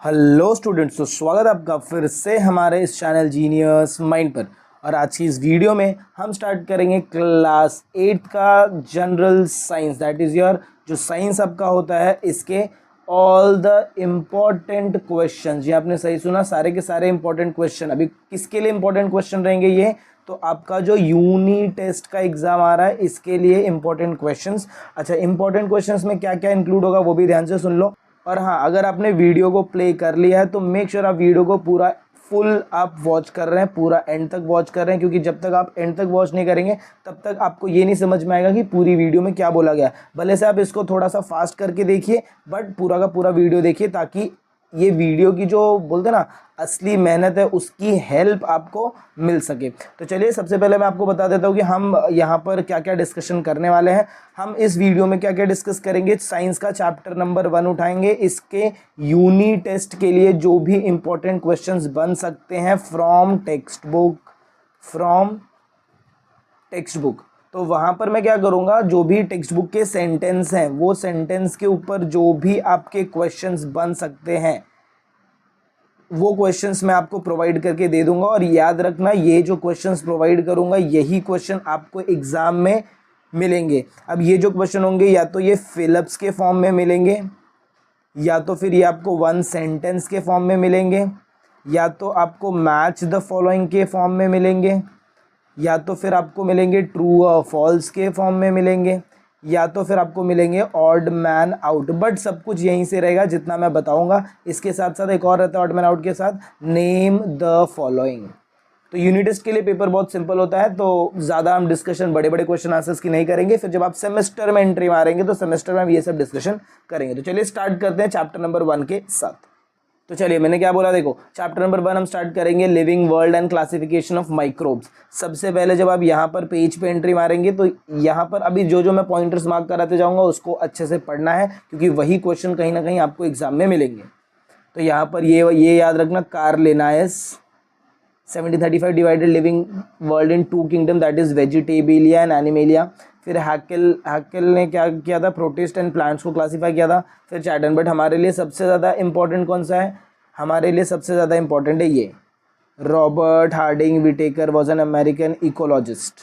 Hello students, तो स्वागत है आपका फिर से हमारे इस चैनल जीनियस माइंड पर। और आज की इस वीडियो में हम स्टार्ट करेंगे क्लास 8 का general science, that is your जो साइंस आपका होता है इसके ऑल द इम्पॉर्टेंट क्वेश्चन। ये आपने सही सुना, सारे के सारे इंपॉर्टेंट क्वेश्चन। अभी किसके लिए इंपॉर्टेंट क्वेश्चन रहेंगे ये? तो आपका जो यूनी टेस्ट का एग्जाम आ रहा है इसके लिए इंपॉर्टेंट क्वेश्चंस। अच्छा, इंपॉर्टेंट क्वेश्चंस में क्या क्या इंक्लूड होगा वो भी ध्यान से सुन लो। और हाँ, अगर आपने वीडियो को प्ले कर लिया है तो मेक श्योर आप वीडियो को पूरा फुल आप वॉच कर रहे हैं, पूरा एंड तक वॉच कर रहे हैं, क्योंकि जब तक आप एंड तक वॉच नहीं करेंगे तब तक आपको ये नहीं समझ में आएगा कि पूरी वीडियो में क्या बोला गया। भले से आप इसको थोड़ा सा फास्ट करके देखिए, बट पूरा का पूरा वीडियो देखिए, ताकि ये वीडियो की जो बोलते ना असली मेहनत है उसकी हेल्प आपको मिल सके। तो चलिए, सबसे पहले मैं आपको बता देता हूँ कि हम यहाँ पर क्या क्या डिस्कशन करने वाले हैं। हम इस वीडियो में क्या क्या डिस्कस करेंगे, साइंस का चैप्टर नंबर 1 उठाएंगे। इसके यूनी टेस्ट के लिए जो भी इंपॉर्टेंट क्वेश्चंस बन सकते हैं फ्रॉम टेक्स्ट बुक, तो वहाँ पर मैं क्या करूँगा, जो भी टेक्स्ट बुक के सेंटेंस हैं वो सेंटेंस के ऊपर जो भी आपके क्वेश्चंस बन सकते हैं वो क्वेश्चंस मैं आपको प्रोवाइड करके दे दूंगा। और याद रखना, ये जो क्वेश्चंस प्रोवाइड करूंगा यही क्वेश्चन आपको एग्ज़ाम में मिलेंगे। अब ये जो क्वेश्चन होंगे या तो ये फिलअप्स के फॉर्म में मिलेंगे, या तो फिर ये आपको वन सेंटेंस के फॉर्म में मिलेंगे, या तो आपको मैच द फॉलोइंग के फॉर्म में मिलेंगे, या तो फिर आपको मिलेंगे ट्रू और फॉल्स के फॉर्म में मिलेंगे, या तो फिर आपको मिलेंगे ऑड मैन आउट। बट सब कुछ यहीं से रहेगा जितना मैं बताऊंगा। इसके साथ साथ एक और रहता है ऑड मैन आउट के साथ, नेम द फॉलोइंग। तो यूनिट टेस्ट के लिए पेपर बहुत सिंपल होता है, तो ज़्यादा हम डिस्कशन बड़े बड़े क्वेश्चन आंसर्स की नहीं करेंगे। फिर जब आप सेमेस्टर में एंट्री मारेंगे तो सेमेस्टर में हम ये सब डिस्कशन करेंगे। तो चलिए स्टार्ट करते हैं चैप्टर नंबर 1 के साथ। तो चलिए, मैंने क्या बोला, देखो चैप्टर नंबर 1 हम स्टार्ट करेंगे, living world and classification of microbes. सबसे पहले जब आप यहाँ पर पेज पे एंट्री मारेंगे तो यहाँ पर अभी जो मैं पॉइंटर्स मार्क कराते जाऊँगा उसको अच्छे से पढ़ना है, क्योंकि वही क्वेश्चन कहीं ना कहीं आपको एग्जाम में मिलेंगे। तो यहाँ पर ये याद रखना, Carl Linnaeus 1735 divided living world in 2 kingdom, that is vegetabilia and animalia. फिर हैकेल ने क्या किया था, प्रोटिस्ट एंड प्लांट्स को क्लासीफाई किया था। फिर चैटन, बट हमारे लिए सबसे ज़्यादा इंपॉर्टेंट कौन सा है? हमारे लिए सबसे ज़्यादा इंपॉर्टेंट है ये, Robert Harding Whittaker was an American ecologist.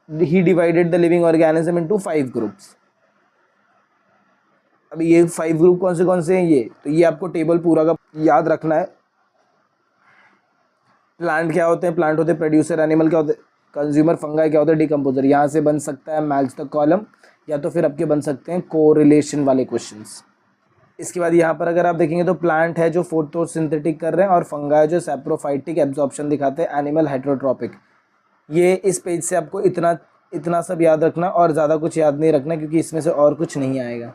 He divided the living organism into 5 groups. अभी ये 5 ग्रुप कौन से हैं ये, तो ये आपको टेबल पूरा का याद रखना है। प्लांट क्या होते हैं? प्लांट होते हैं प्रोड्यूसर, एनिमल क्या होते हैं? कंज्यूमर, फंगाई क्या होता है? डिकम्पोजर। यहाँ से बन सकता है मैच द कॉलम, या तो फिर आपके बन सकते हैं कोरिलेशन वाले क्वेश्चंस। इसके बाद यहाँ पर अगर आप देखेंगे तो प्लांट है जो फोटोसिंथेटिक कर रहे हैं, और फंगाई जो सैप्रोफाइटिक एब्जॉर्प्शन दिखाते हैं, एनिमल हेटेरोट्रॉपिक। ये इस पेज से आपको इतना सब याद रखना, और ज़्यादा कुछ याद नहीं रखना, क्योंकि इसमें से और कुछ नहीं आएगा।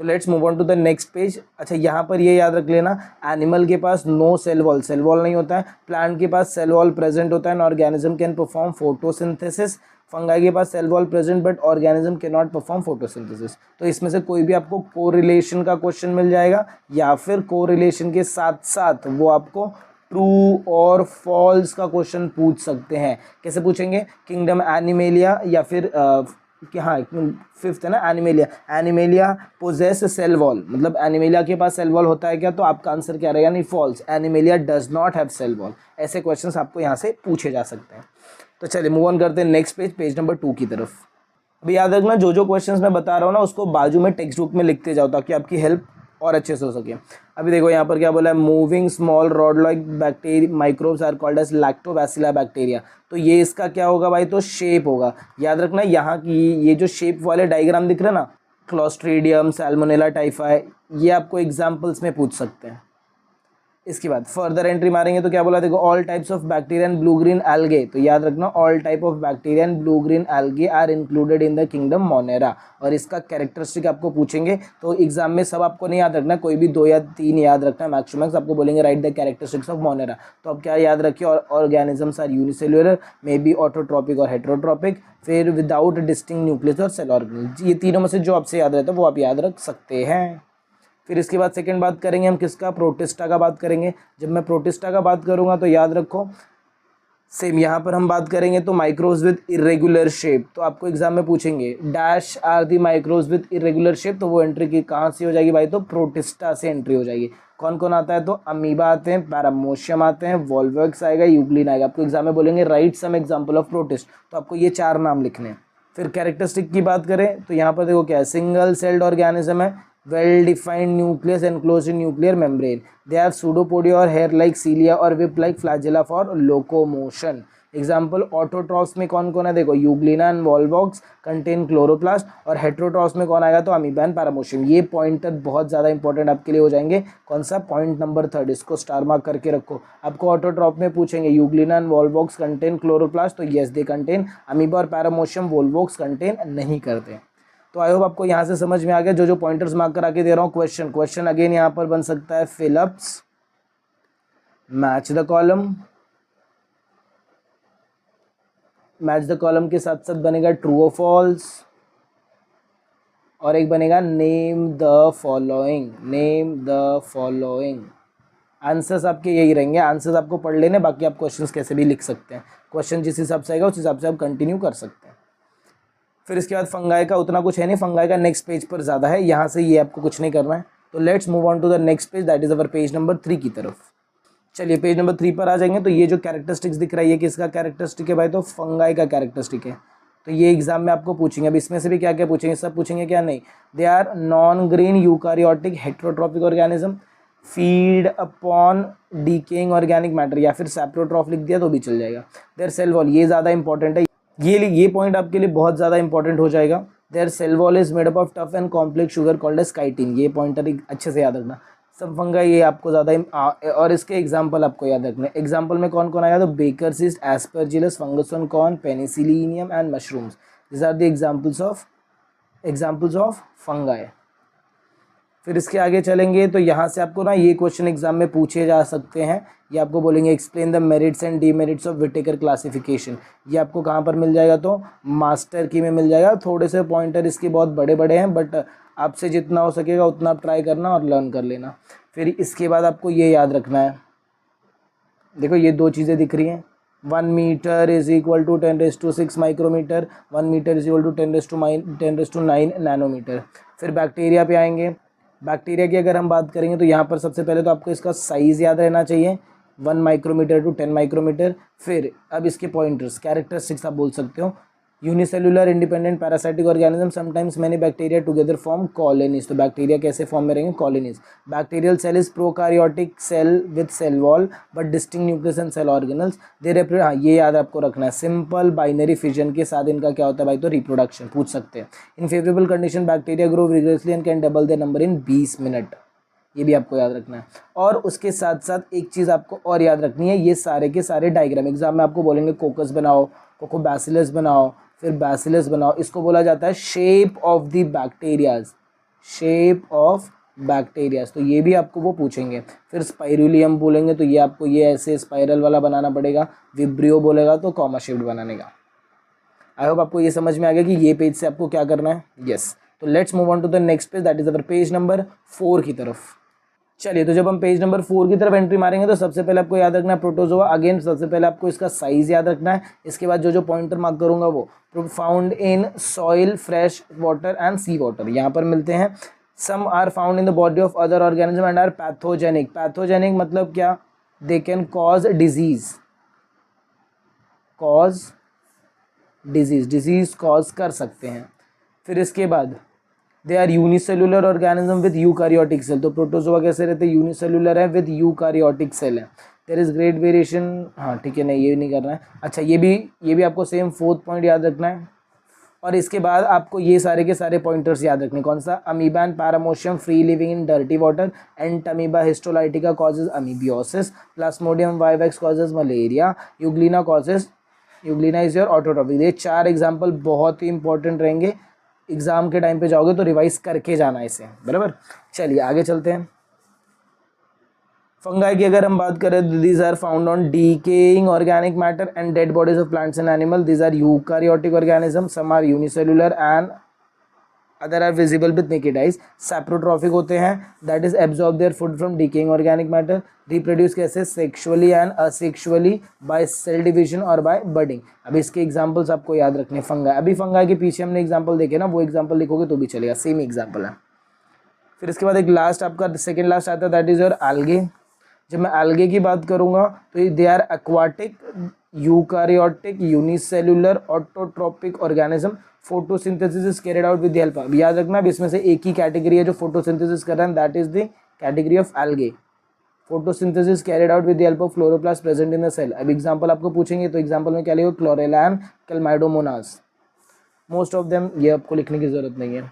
तो let's move on to the next page. अच्छा, यहाँ पर ये याद रख लेना, एनिमल के पास नो सेल वॉल नहीं होता है, प्लांट के पास सेल वॉल प्रेजेंट होता है, an organism can perform photosynthesis. Fungi के पास cell wall present but organism can not perform photosynthesis. तो इसमें से कोई भी आपको कोरिलेशन का क्वेश्चन मिल जाएगा, या फिर कोरिलेशन के साथ साथ वो आपको ट्रू और फॉल्स का क्वेश्चन पूछ सकते हैं। कैसे पूछेंगे? किंगडम एनिमेलिया, या फिर कि हाँ 5th है ना, एनिमेलिया पोजेस सेल वॉल, मतलब एनिमेलिया के पास सेल वॉल होता है क्या? तो आपका आंसर क्या रहेगा? नहीं, false, animalia does not have cell wall. ऐसे क्वेश्चंस आपको यहाँ से पूछे जा सकते हैं। तो चलिए मूव ऑन करते हैं नेक्स्ट पेज नंबर 2 की तरफ। अभी याद रखना, जो क्वेश्चंस मैं बता रहा हूँ ना उसको बाजू में टेक्स्ट बुक में लिखते जाओ, ताकि आपकी हेल्प और अच्छे से हो सके। अभी देखो यहाँ पर क्या बोला है, moving small rod like bacteria microbes are called as lactobacilli bacteria. तो ये इसका क्या होगा भाई? तो शेप होगा। याद रखना, यहाँ की ये जो शेप वाले डायग्राम दिख रहे हैं ना, क्लोस्ट्रीडियम, सैल्मोनेला टाइफाई, ये आपको एग्जाम्पल्स में पूछ सकते हैं। इसके बाद फर्दर एंट्री मारेंगे तो क्या बोला, देखो all types of bacteria and blue green algae. तो याद रखना, all type of bacteria and blue green algae are included in the kingdom monera. और इसका कैरेक्टरिस्टिक आपको पूछेंगे, तो एग्जाम में सब आपको नहीं याद रखना, कोई भी 2 या 3 याद रखना मैक्सिमम। आपको बोलेंगे write the characteristics of monera, तो अब क्या याद रखिए, organisms are unicellular, may be autotrophic और हेटेरोट्रॉपिक, फिर विदाउट डिस्टिंक्ट न्यूक्लियस और सेल ऑर्गेनेल। ये तीनों में से जो आपसे याद रहता है वो आप याद रख सकते हैं। फिर इसके बाद सेकंड बात करेंगे हम किसका? प्रोटिस्टा का बात करेंगे। जब मैं प्रोटिस्टा का बात करूंगा तो याद रखो, सेम यहाँ पर हम बात करेंगे तो माइक्रोज विद इरेगुलर शेप, तो आपको एग्जाम में पूछेंगे dash are the microbes with irregular shape, तो वो एंट्री की कहाँ से हो जाएगी भाई, तो प्रोटिस्टा से एंट्री हो जाएगी। कौन कौन आता है, तो अमीबा आते हैं, पैरामोशियम आते हैं, वॉल्वैक्स आएगा, यूग्लिन आएगा। आपको एग्जाम में बोलेंगे write some example of protist, तो आपको ये 4 नाम लिखने हैं। फिर कैरेक्टरिस्टिक की बात करें तो यहाँ पर देखो क्या है, सिंगल सेल्ड ऑर्गेनिज्म है, well defined nucleus enclosed in nuclear membrane, they have pseudopodia और हेयर लाइक सीलिया और whip like flagella for locomotion. Example autotrophs में कौन कौन है, देखो Euglena and Volvox contain chloroplast, और हेट्रोट्रॉफ्स में कौन आएगा, तो अमीबा एंड पैरामोशियम। ये पॉइंटर बहुत ज़्यादा इंपॉर्टेंट आपके लिए हो जाएंगे। कौन सा, पॉइंट नंबर 3, इसको स्टार मार्क करके रखो। आपको ऑटोट्रॉफ में पूछेंगे Euglena and Volvox contain chloroplast, तो येस दे कंटेन, अमीबा और पैरामोशियम वॉल्वॉक्स कंटेन नहीं करते। तो आई होप आपको यहाँ से समझ में आ गया। जो जो पॉइंटर्स मार्क करा के दे रहा हूँ, क्वेश्चन अगेन यहाँ पर बन सकता है fill-ups, match the column, match the column के साथ साथ बनेगा ट्रू और फॉल्स, और एक बनेगा name the following, name the following. Answers आपके यही रहेंगे, आंसर्स आपको पढ़ लेने, बाकी आप क्वेश्चंस कैसे भी लिख सकते हैं। क्वेश्चन जिस हिसाब से आएगा उस हिसाब से आप कंटिन्यू कर सकते हैं। फिर इसके बाद फंगाई का उतना कुछ है नहीं, फंगाई का नेक्स्ट पेज पर ज़्यादा है, यहाँ से ये आपको कुछ नहीं करना है। तो let's move on to the next page, that is our page number 3 की तरफ। चलिए पेज नंबर 3 पर आ जाएंगे। तो ये जो कैरेक्टरिस्टिक्स दिख रहा है, ये किसका कैरेक्टरिस्टिक है भाई, तो फंगाई का कैरेक्टरिस्टिक है। तो ये एग्जाम में आपको पूछेंगे। अब इसमें से भी क्या क्या पूछेंगे, सब पूछेंगे क्या, नहीं। They are non green eukaryotic heterotrophic organism, feed upon decaying organic matter, या फिर सैप्रोट्रॉफ लिख दिया तो भी चल जाएगा। देयर सेल वॉल, ये ज़्यादा इंपॉर्टेंट है, ये पॉइंट आपके लिए बहुत ज़्यादा इंपॉर्टेंट हो जाएगा। Their cell wall is made up of tough and complex sugar called as chitin, ये पॉइंटर अच्छे से याद रखना। सब फंगा ये आपको ज़्यादा, और इसके एग्जाम्पल आपको याद रखना है। एग्जाम्पल में कौन कौन आएगा, तो baker yeast, aspergillus, fungus on corn, penicillium and mushrooms, this are the examples of fungi. फिर इसके आगे चलेंगे तो यहाँ से आपको ना ये क्वेश्चन एग्जाम में पूछे जा सकते हैं। ये आपको बोलेंगे explain the merits and demerits of Whittaker classification, ये आपको कहाँ पर मिल जाएगा, तो मास्टर की में मिल जाएगा। थोड़े से पॉइंटर इसके बहुत बड़े बड़े हैं, बट आपसे जितना हो सकेगा उतना आप ट्राई करना और लर्न कर लेना। फिर इसके बाद आपको ये याद रखना है, देखो ये 2 चीज़ें दिख रही हैं, 1 metre is equal to 10⁶ micrometre, 1 metre is equal to 10⁹ nanometre. फिर बैक्टीरिया पे आएंगे। बैक्टीरिया की अगर हम बात करेंगे तो यहाँ पर सबसे पहले तो आपको इसका साइज़ याद रहना चाहिए, 1 माइक्रोमीटर टू 10 माइक्रोमीटर। फिर अब इसके पॉइंटर्स, कैरेक्टरिस्टिक्स आप बोल सकते हो, unicellular independent parasitic organism, sometimes many bacteria together form colonies, तो बैक्टीरिया कैसे फॉर्म में रहेंगे, colonies. Bacterial cell is prokaryotic cell with cell wall but distinct nucleus and cell organelles, they reproduce, हाँ ये याद आपको रखना है, सिंपल बाइनरी फिजन के साथ इनका क्या होता है भाई, तो रिप्रोडक्शन पूछ सकते हैं। In favourable condition bacteria grow vigorously and can double their number in 20 minute, ये भी आपको याद रखना है। और उसके साथ साथ एक चीज़ आपको और याद रखनी है, ये सारे के सारे डायग्राम एग्जाम में आपको बोलेंगे कोकस बनाओ, कोकोबैसिलस बनाओ, फिर बैसिलस बनाओ, इसको बोला जाता है shape of the bacterias, shape of bacterias, तो ये भी आपको वो पूछेंगे। फिर स्पाइरुलियम बोलेंगे तो ये आपको ये ऐसे स्पाइरल वाला बनाना पड़ेगा, विब्रियो बोलेगा तो कॉमा शेप्ड बनाने का। आई होप आपको ये समझ में आ गया कि ये पेज से आपको क्या करना है, यस। तो let's move on to the next page, that is our page number 4 की तरफ। चलिए, तो जब हम पेज नंबर 4 की तरफ एंट्री मारेंगे तो सबसे पहले आपको याद रखना है प्रोटोजोआ। अगेन सबसे पहले आपको इसका साइज याद रखना है। इसके बाद जो जो पॉइंटर मार्क करूंगा वो found in soil, fresh water and sea water, यहाँ पर मिलते हैं। Some are found in the body of other organism and are pathogenic. Pathogenic मतलब क्या, they can cause disease, disease cause कर सकते हैं। फिर इसके बाद they are unicellular organism with eukaryotic cell, तो प्रोटोजोआ कैसे रहते हैं, यूनिसेलुलर है विद यूकारियोटिक सेल है। देयर इज ग्रेट वेरिएशन, हाँ ठीक है, नहीं ये नहीं करना है। अच्छा ये भी आपको सेम 4th पॉइंट याद रखना है। और इसके बाद आपको ये सारे के सारे पॉइंटर्स याद रखने, कौन सा, amoeba and paramecium free living in dirty water, entamoeba histolytica causes amoebiasis, plasmodium vivax causes malaria, euglena is your autotrophic. ये 4 एग्जाम्पल बहुत ही इंपॉर्टेंट रहेंगे, एग्जाम के टाइम पे जाओगे तो रिवाइज करके जाना इसे, बराबर। चलिए आगे चलते हैं। फंगाई की अगर हम बात करें, these are found on decaying organic matter and dead bodies of plants and animal, these are eukaryotic organism, some are unicellular and other are visible with naked eyes. Saprotrophic होते हैं, that is absorb their food from decaying organic matter. Reproduce कैसे, sexually and asexually, by cell division और by budding. अब इसके examples आपको याद रखने, fungi, अभी फंगाई के पीछे हमने एग्जांपल देखे ना, वो एग्जांपल लिखोगे तो भी चलेगा, सेम एग्जांपल है। फिर इसके बाद एक लास्ट आपका सेकेंड लास्ट आता है, दैट इज योर एल्गे। जब मैं एल्गे की बात करूंगा तो they are aquatic eukaryotic unicellular autotrophic organism. Photosynthesis is carried out with the help, अब याद रखना अब इसमें से एक ही कैटेगरी है जो फोटोसिंथेसिस कर रहा है, that is the category of algae. Photosynthesis carried out with the help of chloroplast present in the cell. अब एग्जांपल आपको पूछेंगे तो एग्जांपल में क्या लिखो, chlorella and chlamydomonas, most of them, ये आपको लिखने की जरूरत नहीं है।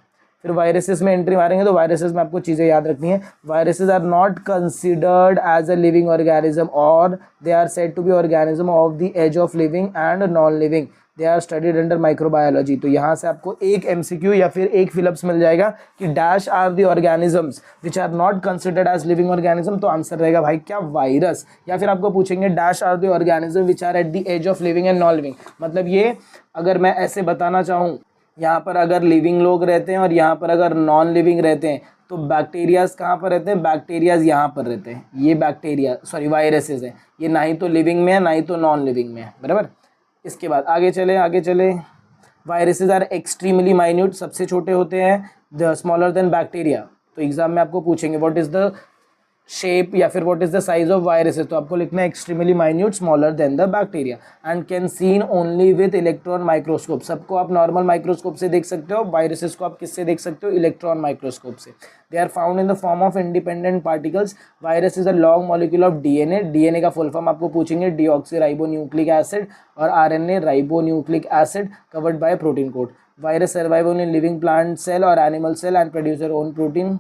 फिर वायरसेस में एंट्री मारेंगे तो वायरसेस में आपको चीज़ें याद रखनी है। Viruses are not considered as a living organism और they are said to be organism of the edge of living and non living, they are studied under microbiology. तो यहाँ से आपको एक एमसीक्यू या फिर एक फिलअप्स मिल जाएगा कि dash are the organisms which are not considered as living organism, तो आंसर रहेगा भाई क्या, वायरस। या फिर आपको पूछेंगे dash are the organism which are at the edge of living and non living, मतलब ये अगर मैं ऐसे बताना चाहूँ, यहाँ पर अगर लिविंग लोग रहते हैं और यहाँ पर अगर नॉन लिविंग रहते हैं तो बैक्टीरियाज कहाँ पर रहते हैं, बैक्टीरियाज यहाँ पर रहते हैं। ये बैक्टीरिया सॉरी वायरसेस हैं, ये ना ही तो लिविंग में है ना ही तो नॉन लिविंग में है, बराबर। इसके बाद आगे चले। वायरसेस आर एक्सट्रीमली माइन्यूट, सबसे छोटे होते हैं, द स्मॉलर देन बैक्टीरिया। तो एग्जाम में आपको पूछेंगे व्हाट इज द शेप या फिर what is the size of viruses, तो आपको लिखना है extremely minute smaller than the bacteria and can seen only with electron microscope. सबको आप नॉर्मल माइक्रोस्कोप से देख सकते हो, वायरसेस को आप किससे देख सकते हो, इलेक्ट्रॉन माइक्रोस्कोप से। They are found in the form of independent particles. Virus is a long molecule of DNA, DNA का फुल फॉर्म आपको पूछेंगे, डीऑक्सीराइबोन्यूक्लिक एसिड, और RNA ribonucleic acid covered by protein coat. Virus survive on in living plant cell और animal cell and produce their own protein,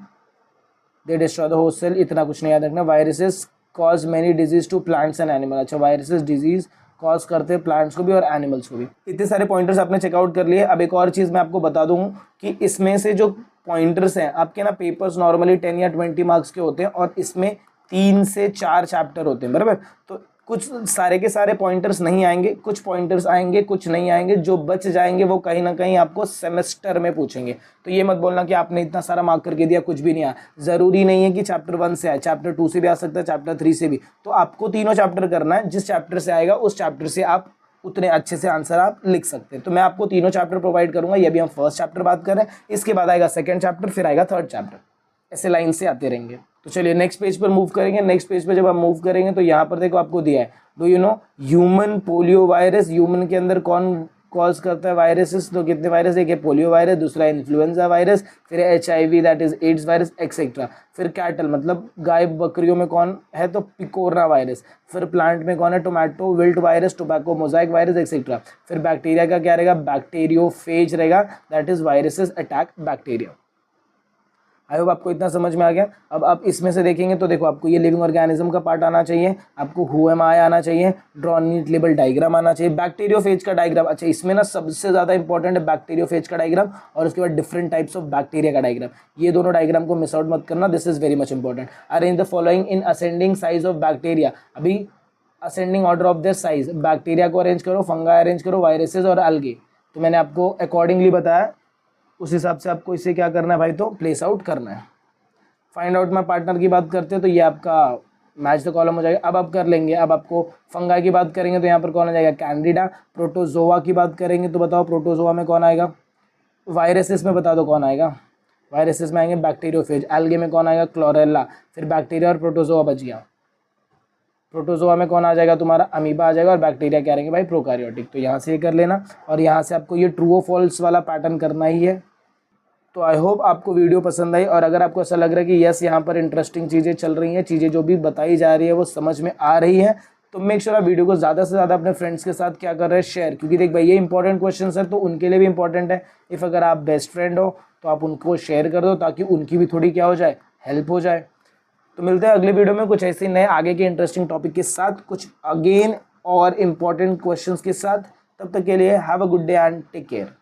they destroy the host cell. इतना कुछ नहीं याद रखना। Viruses cause many disease to plants and animal, अच्छा viruses disease cause करते हैं plants को भी और एनिमल्स को भी। इतने सारे पॉइंटर्स आपने चेकआउट कर लिए। अब एक और चीज़ मैं आपको बता दूँ कि इसमें से जो पॉइंटर्स हैं आपके ना, पेपर्स नॉर्मली 10 या 20 मार्क्स के होते हैं और इसमें 3 से 4 चैप्टर होते हैं, बराबर। तो कुछ सारे के सारे पॉइंटर्स नहीं आएंगे, कुछ पॉइंटर्स आएंगे, कुछ नहीं आएंगे, जो बच जाएंगे वो कहीं ना कहीं आपको सेमेस्टर में पूछेंगे। तो ये मत बोलना कि आपने इतना सारा मार्क करके दिया कुछ भी नहीं आया, ज़रूरी नहीं है कि चैप्टर 1 से आए, चैप्टर 2 से भी आ सकता है, चैप्टर 3 से भी। तो आपको तीनों चैप्टर करना है, जिस चैप्टर से आएगा उस चैप्टर से आप उतने अच्छे से आंसर आप लिख सकते हैं। तो मैं आपको तीनों चैप्टर प्रोवाइड करूंगा, ये भी हम फर्स्ट चैप्टर बात कर रहे हैं, इसके बाद आएगा सेकेंड चैप्टर, फिर आएगा थर्ड चैप्टर, ऐसे लाइन से आते रहेंगे। तो चलिए नेक्स्ट पेज पर मूव करेंगे। नेक्स्ट पेज पर जब हम मूव करेंगे तो यहाँ पर देखो आपको दिया है, do you know human polio virus, human के अंदर कौन कॉज करता है वायरसेस, तो कितने वायरस, एक है पोलियो वायरस, दूसरा इन्फ्लुएंजा वायरस, फिर HIV that is AIDS virus etcetera. फिर कैटल मतलब गाय बकरियों में कौन है, तो पिकोरा वायरस। फिर प्लांट में कौन है, tomato wilt virus, tobacco Mosaic virus etcetera. फिर बैक्टीरिया का क्या रहेगा, बैक्टीरियोफेज रहेगा, that is viruses attack bacteria. I hope आपको इतना समझ में आ गया। अब आप इसमें से देखेंगे तो देखो आपको ये लिविंग ऑर्गेनिज्म का पार्ट आना चाहिए, आपको हु एम आई आना चाहिए, ड्रॉ नीट लेबल डायग्राम आना चाहिए, बैक्टीरियोफेज का डायग्राम। अच्छा इसमें ना सबसे ज़्यादा इंपॉर्टेंट है बैक्टीरियोफेज का डायग्राम और उसके बाद डिफरेंट टाइप्स ऑफ बैक्टीरिया का डायग्राम। ये दोनों डायग्राम को मिस आउट मत करना, this is very much important. Arrange the following in ascending size of bacteria, अभी ascending order of their size, bacteria को अरेंज करो, फंगाई अरेंज करो, वायरसेस और एल्गे। तो मैंने आपको अकॉर्डिंगली बताया, उस हिसाब से आपको इसे क्या करना है भाई, तो प्लेस आउट करना है। फाइंड आउट माय पार्टनर की बात करते हैं तो ये आपका मैच द कॉलम हो जाएगा। अब आप कर लेंगे, अब आपको फंगाई की बात करेंगे तो यहाँ पर कौन आ जाएगा, कैंडिडा। प्रोटोजोआ की बात करेंगे तो बताओ प्रोटोजोआ में कौन आएगा, वायरसेस में बता दो कौन आएगा, वायरसेस में आएंगे बैक्टीरियोफेज। एल्गे में कौन आएगा, क्लोरेला। फिर बैक्टीरिया और प्रोटोजोआ बच गया। प्रोटोजोआ में कौन आ जाएगा, तुम्हारा अमीबा आ जाएगा, और बैक्टीरिया क्या रहेंगे भाई, प्रोकारियोटिक। तो यहाँ से ये कर लेना और यहाँ से आपको ये ट्रू और फॉल्स वाला पैटर्न करना ही है। तो आई होप आपको वीडियो पसंद आई, और अगर आपको ऐसा लग रहा है कि यस यहाँ पर इंटरेस्टिंग चीज़ें चल रही हैं, चीज़ें जो भी बताई जा रही है वो समझ में आ रही है, तो मेक श्योर आप वीडियो को ज़्यादा से ज़्यादा अपने फ्रेंड्स के साथ क्या कर रहे हैं, शेयर। क्योंकि देख भाई ये इंपॉर्टेंट क्वेश्चन है तो उनके लिए भी इंपॉर्टेंट है। इफ़ अगर आप बेस्ट फ्रेंड हो तो आप उनको शेयर कर दो ताकि उनकी भी थोड़ी क्या हो जाए, हेल्प हो जाए। तो मिलते हैं अगले वीडियो में कुछ ऐसे नए आगे के इंटरेस्टिंग टॉपिक के साथ, कुछ अगेन और इम्पॉर्टेंट क्वेश्चंस के साथ। तब तक के लिए have a good day and take care.